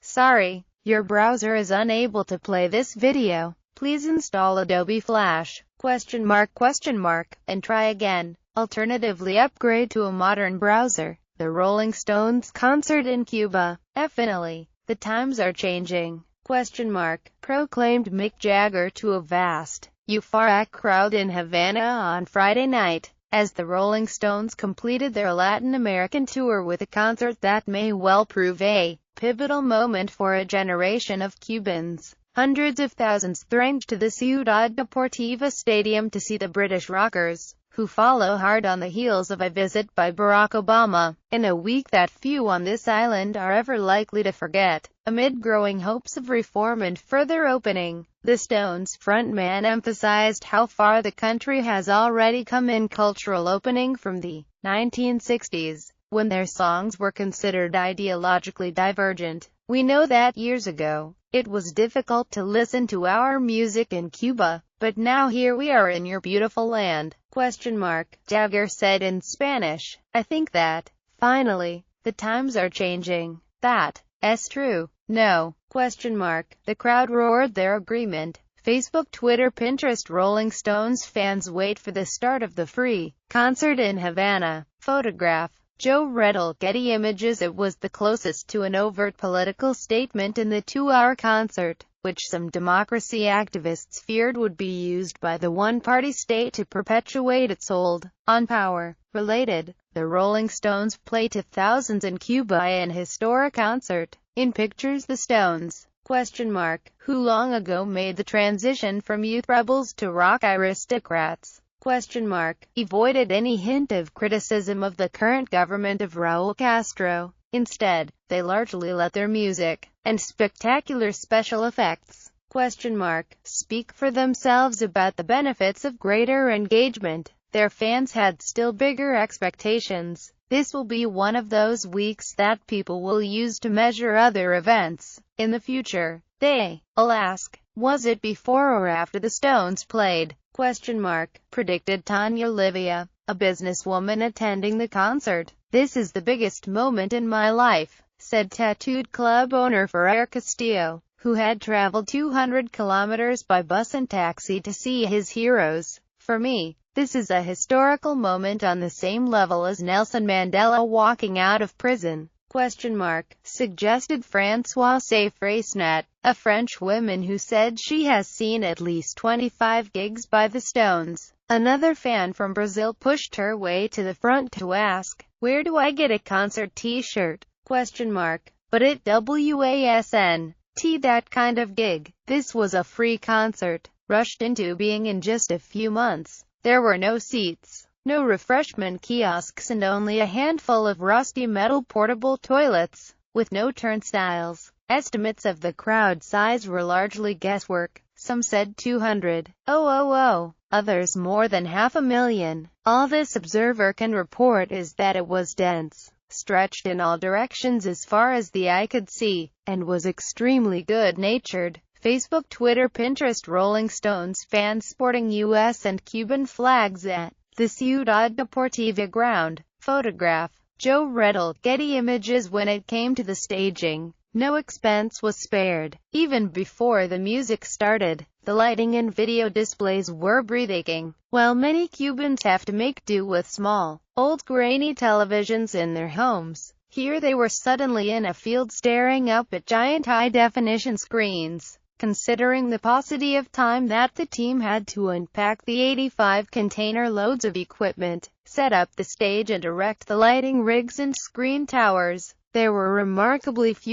Sorry, your browser is unable to play this video. Please install Adobe Flash, and try again. Alternatively, upgrade to a modern browser. The Rolling Stones concert in Cuba. Finally, the times are changing, proclaimed Mick Jagger to a vast, euphoric crowd in Havana on Friday night, as the Rolling Stones completed their Latin American tour with a concert that may well prove a pivotal moment for a generation of Cubans. Hundreds of thousands thronged to the Ciudad Deportiva Stadium to see the British rockers, who follow hard on the heels of a visit by Barack Obama, in a week that few on this island are ever likely to forget. Amid growing hopes of reform and further opening, the Stones frontman emphasized how far the country has already come in cultural opening from the 1960s, when their songs were considered ideologically divergent. "We know that years ago, it was difficult to listen to our music in Cuba, but now here we are in your beautiful land?" Jagger said in Spanish. "I think that, finally, the times are changing. That's true." "No?" The crowd roared their agreement. Facebook, Twitter, Pinterest. Rolling Stones fans wait for the start of the free concert in Havana. Photograph Joe Redl. Getty Images. It was the closest to an overt political statement in the 2-hour concert, which some democracy activists feared would be used by the one-party state to perpetuate its hold on power. Related, the Rolling Stones play to thousands in Cuba an historic concert. In pictures, the Stones, who long ago made the transition from youth rebels to rock aristocrats, avoided any hint of criticism of the current government of Raúl Castro. Instead, they largely let their music and spectacular special effects, speak for themselves about the benefits of greater engagement. Their fans had still bigger expectations. This will be one of those weeks that people will use to measure other events in the future. I'll ask, was it before or after the Stones played? Predicted Tanya Livia, a businesswoman attending the concert. "This is the biggest moment in my life," said tattooed club owner Ferrer Castillo, who had traveled 200 kilometers by bus and taxi to see his heroes. "For me, this is a historical moment on the same level as Nelson Mandela walking out of prison," suggested Françoise Freyssnat, a French woman who said she has seen at least 25 gigs by the Stones. Another fan from Brazil pushed her way to the front to ask, "Where do I get a concert t-shirt?" But it wasn't that kind of gig. This was a free concert, rushed into being in just a few months. There were no seats, no refreshment kiosks, and only a handful of rusty metal portable toilets, with no turnstiles. Estimates of the crowd size were largely guesswork. Some said 200,000, others more than 500,000. All this observer can report is that it was dense, stretched in all directions as far as the eye could see, and was extremely good-natured. Facebook, Twitter, Pinterest. Rolling Stones fans sporting U.S. and Cuban flags at the Ciudad Deportiva ground. Photograph Joe Redl. Getty Images. When it came to the staging, no expense was spared. Even before the music started, the lighting and video displays were breathtaking. While many Cubans have to make do with small, old grainy televisions in their homes, here they were suddenly in a field staring up at giant high-definition screens. Considering the paucity of time that the team had to unpack the 85 container loads of equipment, set up the stage and erect the lighting rigs and screen towers, there were remarkably few